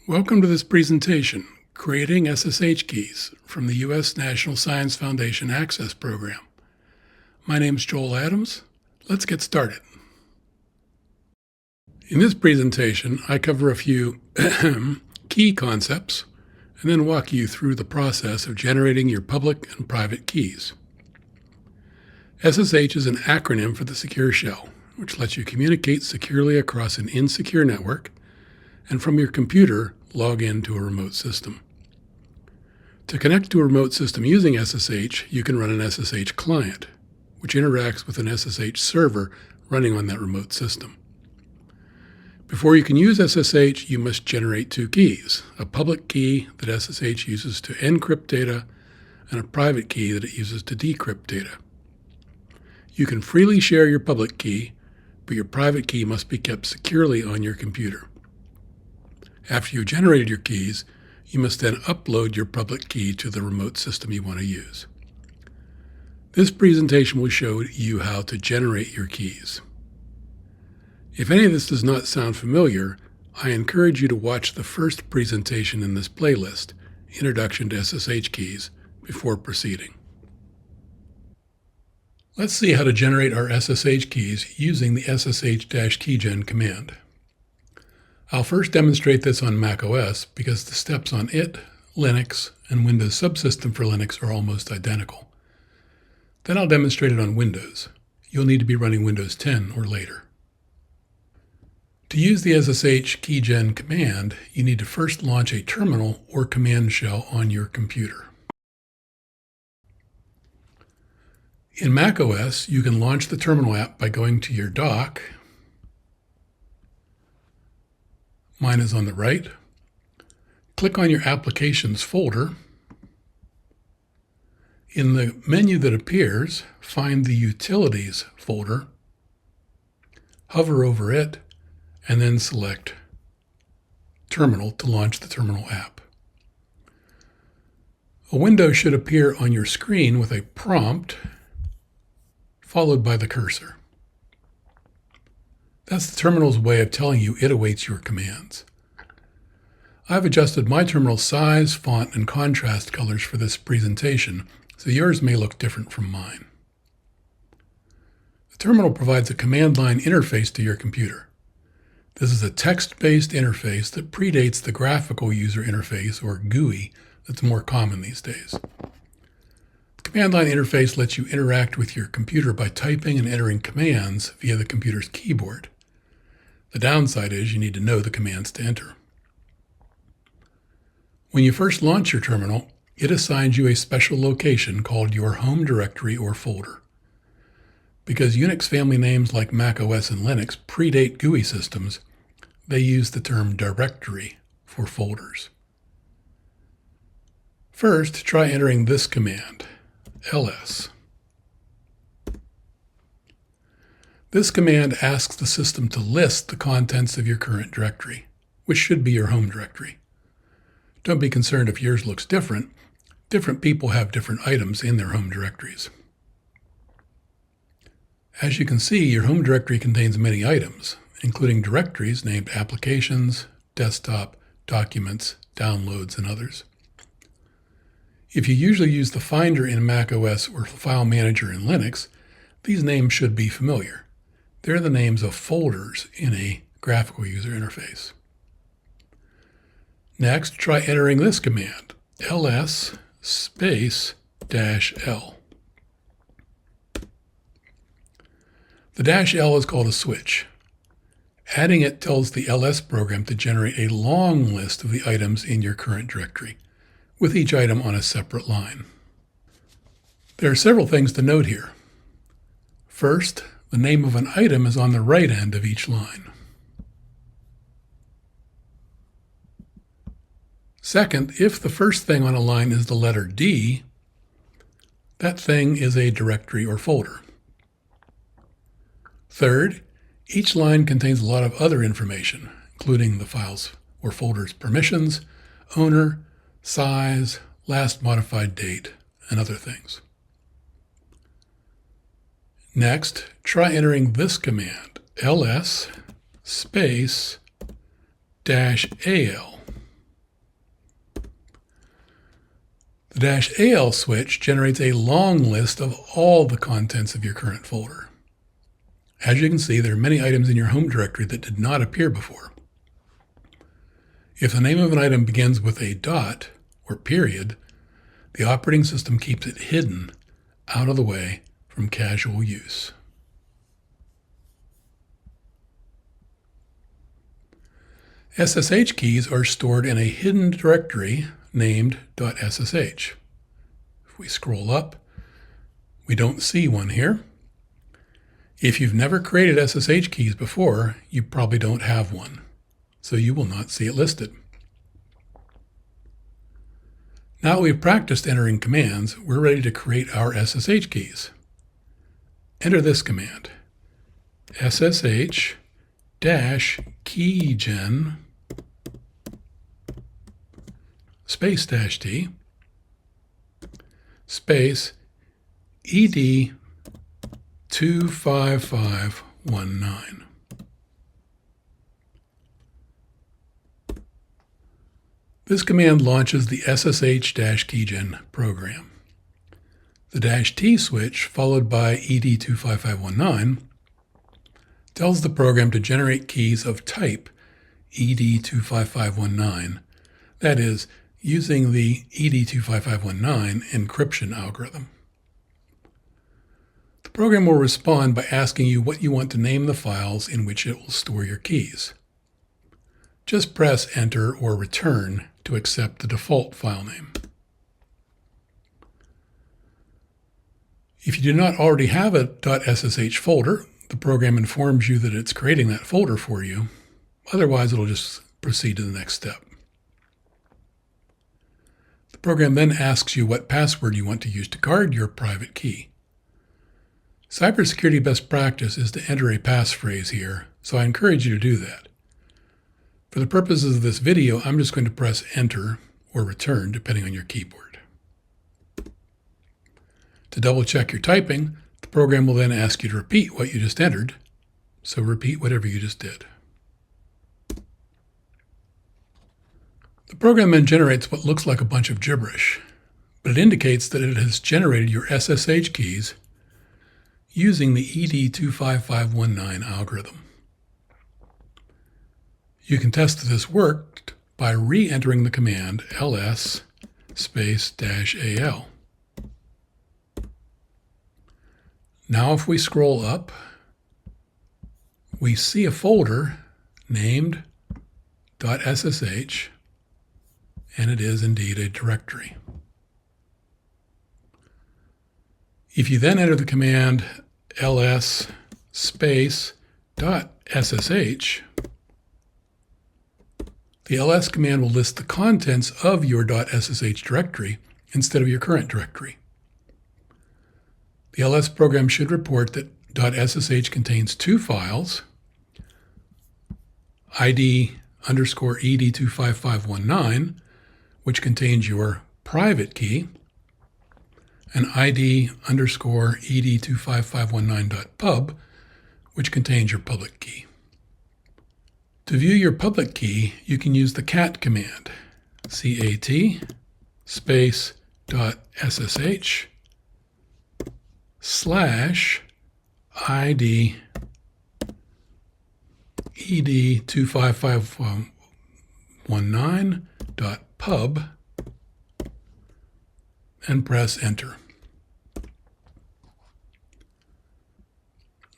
Welcome to this presentation, Creating SSH Keys from the U.S. National Science Foundation Access Program. My name is Joel Adams. Let's get started. In this presentation, I cover a few key concepts and then walk you through the process of generating your public and private keys. SSH is an acronym for the Secure Shell, which lets you communicate securely across an insecure network and from your computer log into a remote system. To connect to a remote system using SSH, you can run an SSH client, which interacts with an SSH server running on that remote system. Before you can use SSH, you must generate two keys, a public key that SSH uses to encrypt data and a private key that it uses to decrypt data. You can freely share your public key, but your private key must be kept securely on your computer. After you've generated your keys, you must then upload your public key to the remote system you want to use. This presentation will show you how to generate your keys. If any of this does not sound familiar, I encourage you to watch the first presentation in this playlist, Introduction to SSH Keys, before proceeding. Let's see how to generate our SSH keys using the ssh-keygen command. I'll first demonstrate this on macOS because the steps on it, Linux, and Windows Subsystem for Linux are almost identical. Then I'll demonstrate it on Windows. You'll need to be running Windows 10 or later. To use the ssh-keygen command, you need to first launch a terminal or command shell on your computer. In macOS, you can launch the terminal app by going to your dock. Mine is on the right. Click on your Applications folder. In the menu that appears, find the Utilities folder, hover over it, and then select Terminal to launch the terminal app. A window should appear on your screen with a prompt, followed by the cursor. That's the terminal's way of telling you it awaits your commands. I've adjusted my terminal size, font, and contrast colors for this presentation, so yours may look different from mine. The terminal provides a command line interface to your computer. This is a text-based interface that predates the graphical user interface, or GUI, that's more common these days. The command line interface lets you interact with your computer by typing and entering commands via the computer's keyboard. The downside is you need to know the commands to enter. When you first launch your terminal, it assigns you a special location called your home directory or folder. Because Unix family names like macOS and Linux predate GUI systems, they use the term directory for folders. First, try entering this command, ls. This command asks the system to list the contents of your current directory, which should be your home directory. Don't be concerned if yours looks different. Different people have different items in their home directories. As you can see, your home directory contains many items, including directories named Applications, Desktop, Documents, Downloads, and others. If you usually use the Finder in macOS or File Manager in Linux, these names should be familiar. They're the names of folders in a graphical user interface. Next, try entering this command, ls -l. The -l is called a switch. Adding it tells the ls program to generate a long list of the items in your current directory, with each item on a separate line. There are several things to note here. First, the name of an item is on the right end of each line. Second, if the first thing on a line is the letter D, that thing is a directory or folder. Third, each line contains a lot of other information, including the file's or folder's permissions, owner, size, last modified date, and other things. Next, try entering this command, ls -al. The -AL switch generates a long list of all the contents of your current folder. As you can see, there are many items in your home directory that did not appear before. If the name of an item begins with a dot or period, the operating system keeps it hidden, out of the way, from casual use. SSH keys are stored in a hidden directory named .ssh. If we scroll up, we don't see one here. If you've never created SSH keys before, you probably don't have one, so you will not see it listed. Now that we've practiced entering commands, we're ready to create our SSH keys. Enter this command, ssh-keygen space -t space ed25519. This command launches the SSH-keygen program. The -t switch, followed by ed25519, tells the program to generate keys of type ed25519, that is, using the ed25519 encryption algorithm. The program will respond by asking you what you want to name the files in which it will store your keys. Just press Enter or Return to accept the default file name. If you do not already have a .ssh folder, the program informs you that it's creating that folder for you. Otherwise, it'll just proceed to the next step. The program then asks you what password you want to use to guard your private key. Cybersecurity best practice is to enter a passphrase here, so I encourage you to do that. For the purposes of this video, I'm just going to press Enter or Return, depending on your keyboard. To double check your typing, the program will then ask you to repeat what you just entered, so repeat whatever you just did. The program then generates what looks like a bunch of gibberish, but it indicates that it has generated your SSH keys using the ed25519 algorithm. You can test that this worked by re-entering the command ls space -al. Now if we scroll up, we see a folder named .ssh, and it is indeed a directory. If you then enter the command ls space .ssh, the ls command will list the contents of your .ssh directory instead of your current directory. The ls program should report that .ssh contains two files, id_ed25519, which contains your private key, and id_ed25519.pub, which contains your public key. To view your public key, you can use the cat command, cat space .ssh /id ed25519.pub and press Enter.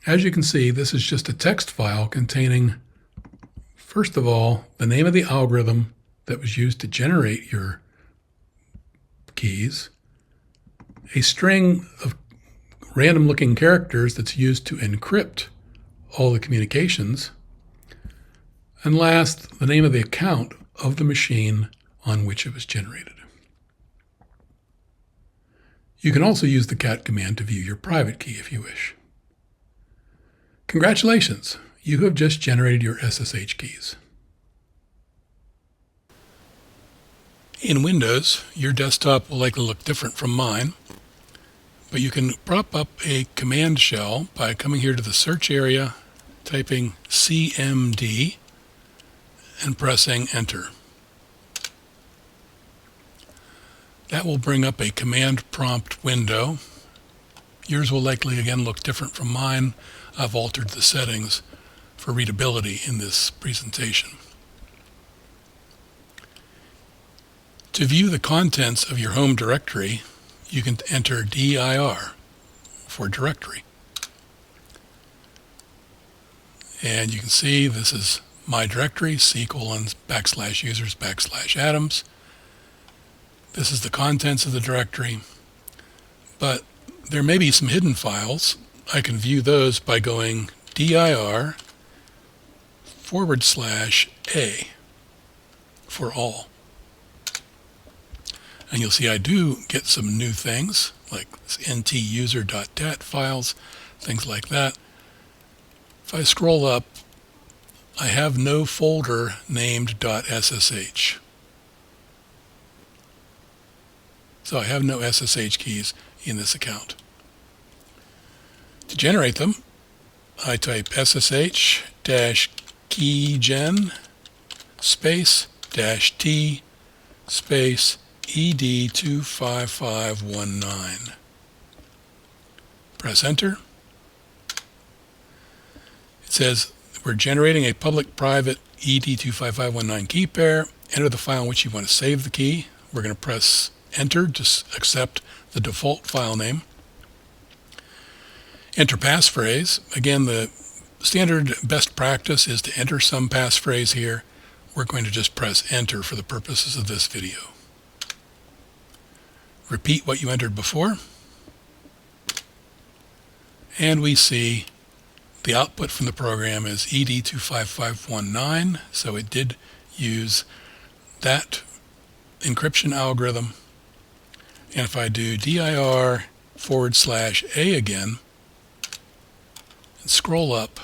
As you can see, this is just a text file containing, first of all, the name of the algorithm that was used to generate your keys, a string of random-looking characters that's used to encrypt all the communications, and last, the name of the account of the machine on which it was generated. You can also use the cat command to view your private key if you wish. Congratulations, you have just generated your SSH keys. In Windows, your desktop will likely look different from mine, but you can prop up a command shell by coming here to the search area, typing cmd, and pressing Enter. That will bring up a command prompt window. Yours will likely again look different from mine. I've altered the settings for readability in this presentation. To view the contents of your home directory, you can enter dir for directory. And you can see this is my directory, c:\users\adams. This is the contents of the directory, but there may be some hidden files. I can view those by going dir /a for all. And you'll see I do get some new things like ntuser.dat files, things like that. If I scroll up, I have no folder named .ssh. So I have no SSH keys in this account. To generate them, I type ssh-keygen -t ed25519. Press enter. It says we're generating a public-private ed25519 key pair. Enter the file in which you want to save the key. We're going to press enter to accept the default file name. Enter passphrase. Again, the standard best practice is to enter some passphrase here. We're going to just press enter for the purposes of this video. Repeat what you entered before. And we see the output from the program is ed25519, so it did use that encryption algorithm. And if I do dir /a again and scroll up,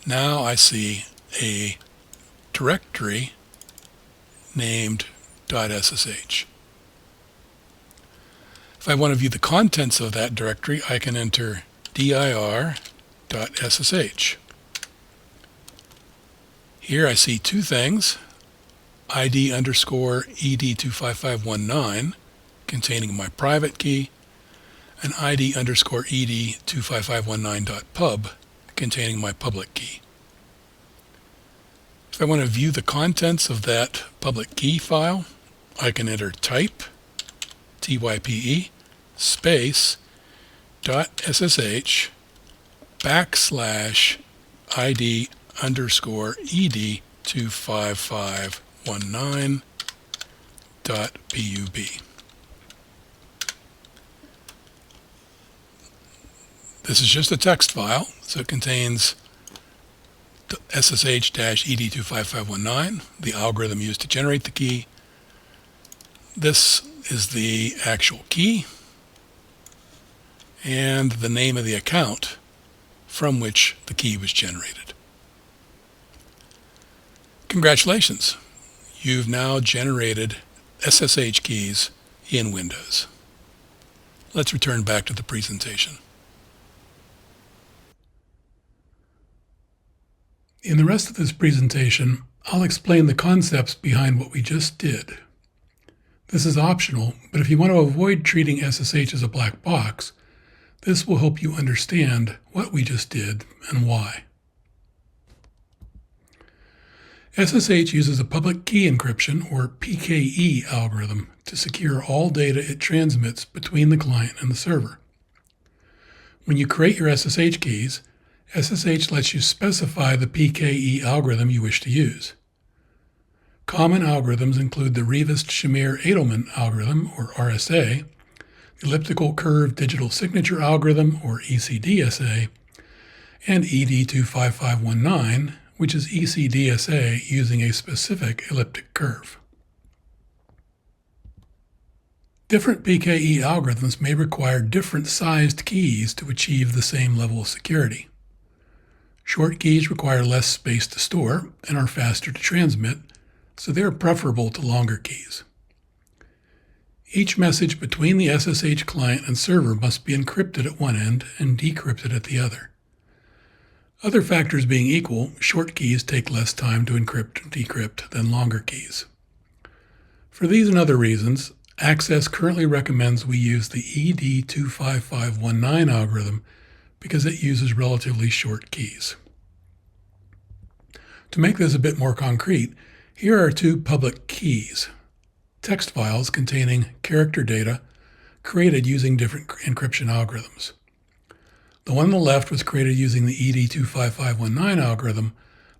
now I see a directory named .ssh. If I want to view the contents of that directory, I can enter dir.ssh. Here I see two things, id_ed25519 containing my private key, and id_ed25519.pub containing my public key. If I want to view the contents of that public key file, I can enter type type space .ssh /id_ed25519.pub. This is just a text file, so it contains ssh-ed25519, the algorithm used to generate the key. This is the actual key and the name of the account from which the key was generated. Congratulations! You've now generated SSH keys in Windows. Let's return back to the presentation. In the rest of this presentation, I'll explain the concepts behind what we just did. This is optional, but if you want to avoid treating SSH as a black box, this will help you understand what we just did and why. SSH uses a public key encryption, or PKE algorithm, to secure all data it transmits between the client and the server. When you create your SSH keys, SSH lets you specify the PKE algorithm you wish to use. Common algorithms include the Rivest-Shamir-Edelman algorithm, or RSA, the elliptical curve digital signature algorithm, or ECDSA, and ED25519, which is ECDSA using a specific elliptic curve. Different PKE algorithms may require different sized keys to achieve the same level of security. Short keys require less space to store and are faster to transmit, so they are preferable to longer keys. Each message between the SSH client and server must be encrypted at one end and decrypted at the other. Other factors being equal, short keys take less time to encrypt and decrypt than longer keys. For these and other reasons, Access currently recommends we use the ED25519 algorithm because it uses relatively short keys. To make this a bit more concrete, here are two public keys, text files containing character data created using different encryption algorithms. The one on the left was created using the ED25519 algorithm.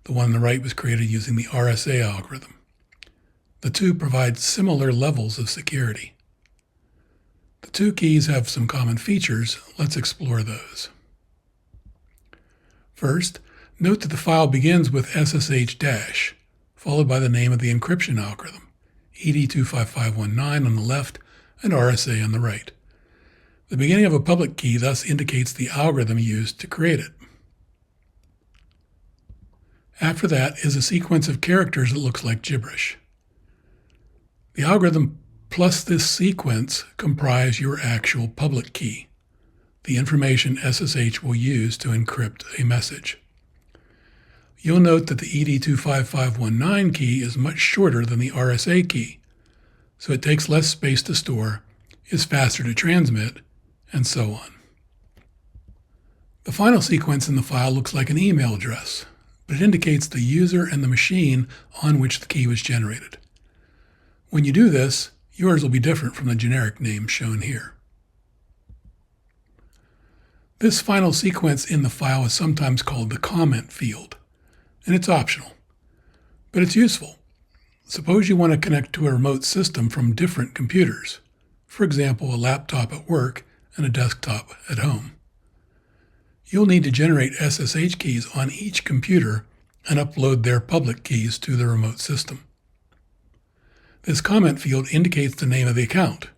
The one on the right was created using the RSA algorithm. The two provide similar levels of security. The two keys have some common features. Let's explore those. First, note that the file begins with SSH-, followed by the name of the encryption algorithm, ED25519 on the left and RSA on the right. The beginning of a public key thus indicates the algorithm used to create it. After that is a sequence of characters that looks like gibberish. The algorithm plus this sequence comprise your actual public key, the information SSH will use to encrypt a message. You'll note that the ED25519 key is much shorter than the RSA key, so it takes less space to store, is faster to transmit, and so on. The final sequence in the file looks like an email address, but it indicates the user and the machine on which the key was generated. When you do this, yours will be different from the generic name shown here. This final sequence in the file is sometimes called the comment field, and it's optional, but it's useful. Suppose you want to connect to a remote system from different computers, for example, a laptop at work and a desktop at home. You'll need to generate SSH keys on each computer and upload their public keys to the remote system. This comment field indicates the name of the account,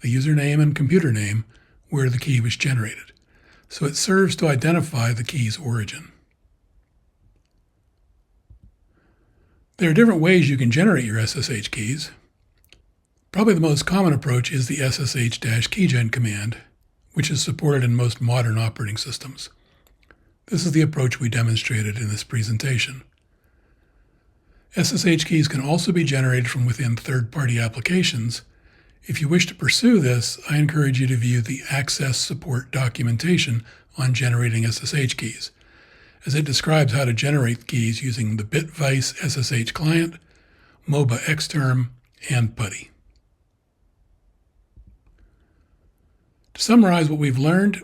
the username and computer name where the key was generated, so it serves to identify the key's origin. There are different ways you can generate your SSH keys. Probably the most common approach is the ssh-keygen command, which is supported in most modern operating systems. This is the approach we demonstrated in this presentation. SSH keys can also be generated from within third-party applications. If you wish to pursue this, I encourage you to view the Access Support documentation on generating SSH keys, as it describes how to generate keys using the Bitvice SSH client, MOBA Xterm, and PuTTY. To summarize what we've learned,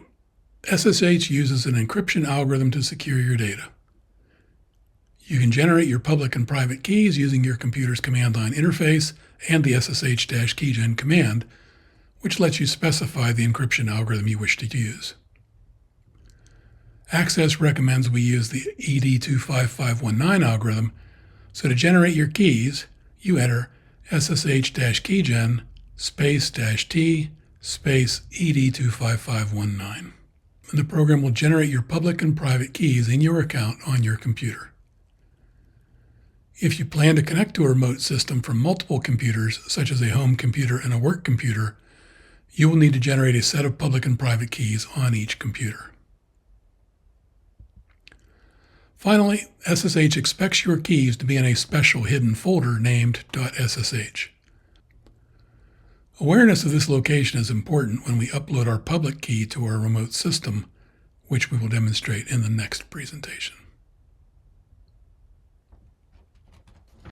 SSH uses an encryption algorithm to secure your data. You can generate your public and private keys using your computer's command line interface and the ssh-keygen command, which lets you specify the encryption algorithm you wish to use. Access recommends we use the ED25519 algorithm, so to generate your keys, you enter ssh-keygen --t ED25519. And the program will generate your public and private keys in your account on your computer. If you plan to connect to a remote system from multiple computers, such as a home computer and a work computer, you will need to generate a set of public and private keys on each computer. Finally, SSH expects your keys to be in a special hidden folder named .ssh. Awareness of this location is important when we upload our public key to our remote system, which we will demonstrate in the next presentation.